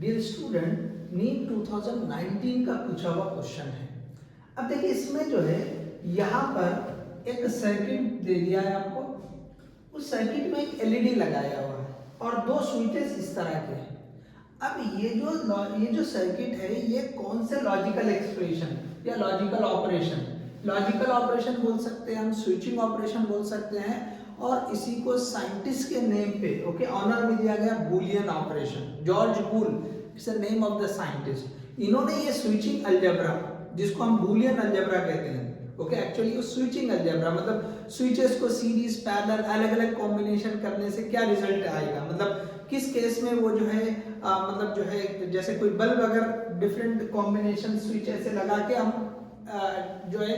Dear student, NEET 2019 का पूछा हुआ क्वेश्चन है। अब देखिए इसमें जो है यहाँ पर एक सर्किट दे दिया है आपको, उस सर्किट में एक एलईडी लगाया हुआ है और दो स्विचेस इस तरह के हैं। अब ये जो सर्किट है ये कौन से लॉजिकल एक्सप्रेशन या लॉजिकल ऑपरेशन बोल सकते हैं, हम स्विचिंग ऑपरेशन बोल सकते हैं, और इसी को साइंटिस्ट के नेम पे ऑनर में दिया गया Boolean operation. George Boole is the name of the scientist. इन्होंने ये स्विचिंग अलजेब्रा, जिसको हम बूलियन अलजेब्रा कहते हैं, एक्चुअली वो स्विचिंग अलजेब्रा मतलब स्विचेस को सीरीज पैरेलल अलग अलग कॉम्बिनेशन करने से क्या रिजल्ट आएगा, मतलब किस केस में वो जो है मतलब जो है जैसे कोई बल्ब अगर डिफरेंट कॉम्बिनेशन स्विच ऐसे लगा के हम जो है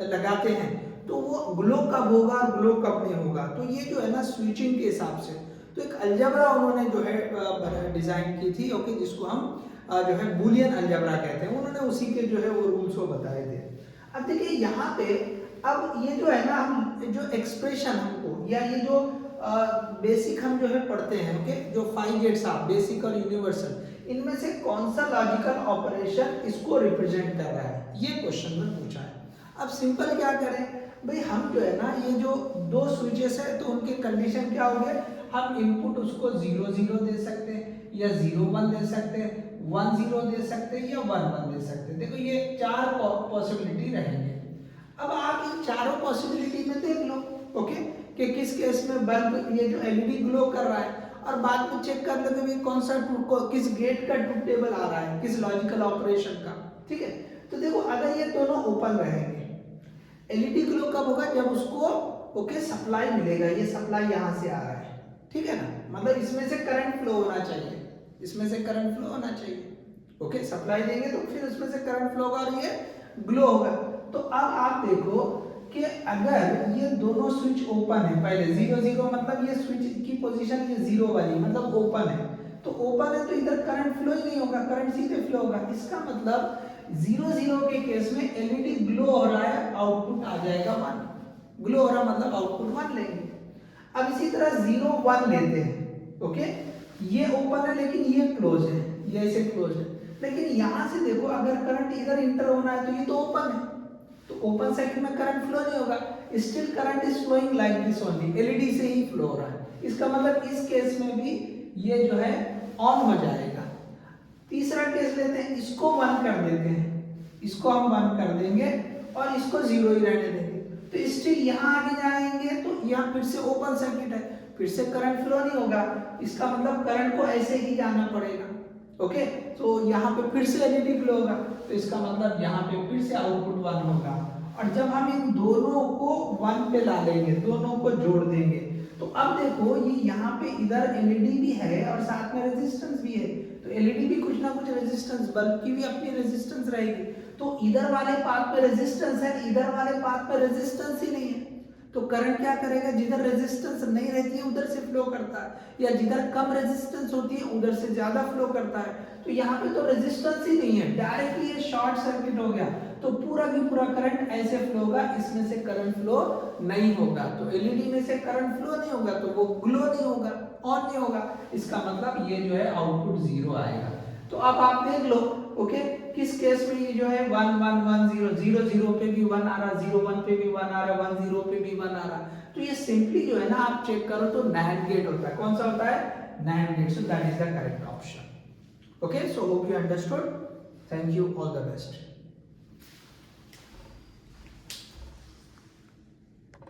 लगाते हैं तो वो ग्लो कब होगा और ग्लो कब नहीं होगा। तो ये जो है ना स्विचिंग के हिसाब से तो एक अलजेब्रा उन्होंने जो है डिजाइन की थी, जिसको हम जो है बूलियन अलजेब्रा कहते हैं। उन्होंने उसी के जो है वो रूल्स को बताए थे। अब देखिए यहाँ पे अब ये जो है ना हम जो एक्सप्रेशन हमको या ये जो बेसिक हम जो है पढ़ते हैं, जो 5 गेट्स आप बेसिक और यूनिवर्सल, इनमें से कौन सा लॉजिकल ऑपरेशन इसको रिप्रेजेंट कर रहा है, ये क्वेश्चन में पूछा है। अब सिंपल क्या करें भाई, हम जो है ना ये जो दो स्विचेस है तो उनके कंडीशन क्या हो गए, हम इनपुट उसको 0 0 दे सकते हैं या 0 1 दे सकते हैं, 1 0 दे सकते हैं या 1 1 दे सकते हैं। देखो ये 4 पॉसिबिलिटी रहेंगे। अब आप इन चारों पॉसिबिलिटी में देख लो कि किस केस में बल्ब ये जो एलईडी ग्लो कर रहा है, और बाद में चेक कर लो कि कौन सा किस गेट का ट्रूथ टेबल आ रहा है, किस लॉजिकल ऑपरेशन का। ठीक है, तो देखो अगर ये दोनों ओपन रहेंगे, एलईडी ग्लो कब होगा, जब उसको सप्लाई मिलेगा। ये सप्लाई यहाँ से आ रहा है, ठीक है ना, मतलब इसमें से करंट फ्लो होना चाहिए, इसमें से करंट फ्लो होना चाहिए। सप्लाई देंगे तो फिर उसमें से करंट फ्लो होगा और ये ग्लो होगा। तो अब आप देखो कि अगर ये दोनों स्विच ओपन है, पहले 0 0 मतलब ये स्विच की पोजीशन ये 0 वाली मतलब ओपन है, तो ओपन है तो इधर करंट फ्लो ही नहीं होगा, करंट सीधे फ्लो होगा। इसका मतलब 0 0 के केस में एलईडी ग्लो हो रहा है, आउटपुट आ जाएगा 1। ग्लो हो रहा मतलब आउटपुट 1 लेंगे। अब इसी तरह 0 1 लेते हैं, ये ओपन है लेकिन ये क्लोज है, ये ऐसे क्लोज है, लेकिन यहां से देखो अगर करंट इधर इंटर होना है तो ये तो ओपन है, तो ओपन सर्किट में करंट फ्लो नहीं होगा, still current is flowing like this only, LED से ही फ्लो हो रहा है। इसका मतलब इस केस में भी ये जो है ऑन हो जाएगा। तीसरा केस लेते हैं, इसको 1 कर देते हैं, इसको हम 1 कर देंगे और इसको 0 ही रहने देंगे, तो स्टिल यहाँ आगे जाएंगे तो यहाँ फिर से ओपन सर्किट है, फिर से करंट फ्लो नहीं होगा। इसका मतलब करंट को ऐसे ही जाना पड़ेगा। तो यहाँ पे फिर से एलईडी ग्लो होगा, तो इसका मतलब यहाँ पे फिर से आउटपुट 1 होगा। और जब हम इन दोनों को 1 पे ला लेंगे, दोनों को जोड़ देंगे, तो अब देखो ये यहाँ पे इधर एलईडी भी है और साथ में रेजिस्टेंस भी है, तो एलईडी भी कुछ ना कुछ रेजिस्टेंस, बल्ब की भी अपनी रेजिस्टेंस रहेगी। तो इधर वाले पाथ पे रेजिस्टेंस है, इधर वाले पाथ पे रेजिस्टेंस ही नहीं है, तो करंट क्या करेगा, जिधर रेजिस्टेंस नहीं रहती है उधर से फ्लो करता है, या जिधर कम रेजिस्टेंस होती है उधर से ज्यादा फ्लो करता है। तो यहाँ पे तो रेजिस्टेंस ही नहीं है, डायरेक्टली ये शॉर्ट सर्किट हो गया, तो पूरा की पूरा करंट ऐसे फ्लो होगा, इसमें से करंट फ्लो नहीं होगा। तो एलईडी में से करंट फ्लो नहीं होगा तो वो ग्लो नहीं होगा, ऑन नहीं होगा। इसका मतलब ये जो है आउटपुट 0 आएगा। तो अब आप देख लो किस केस में ये जो है 1 1 1 0 0 0 पे भी 1 आ रहा, 0 1 पे भी 1 आ रहा, 1 0 पे भी 1 आ रहा। तो ये सिंपली जो है ना आप चेक करो तो NAND गेट होता है। कौन सा होता है, NAND gate. So that is the correct option. So hope you understood. Thank you, all the best.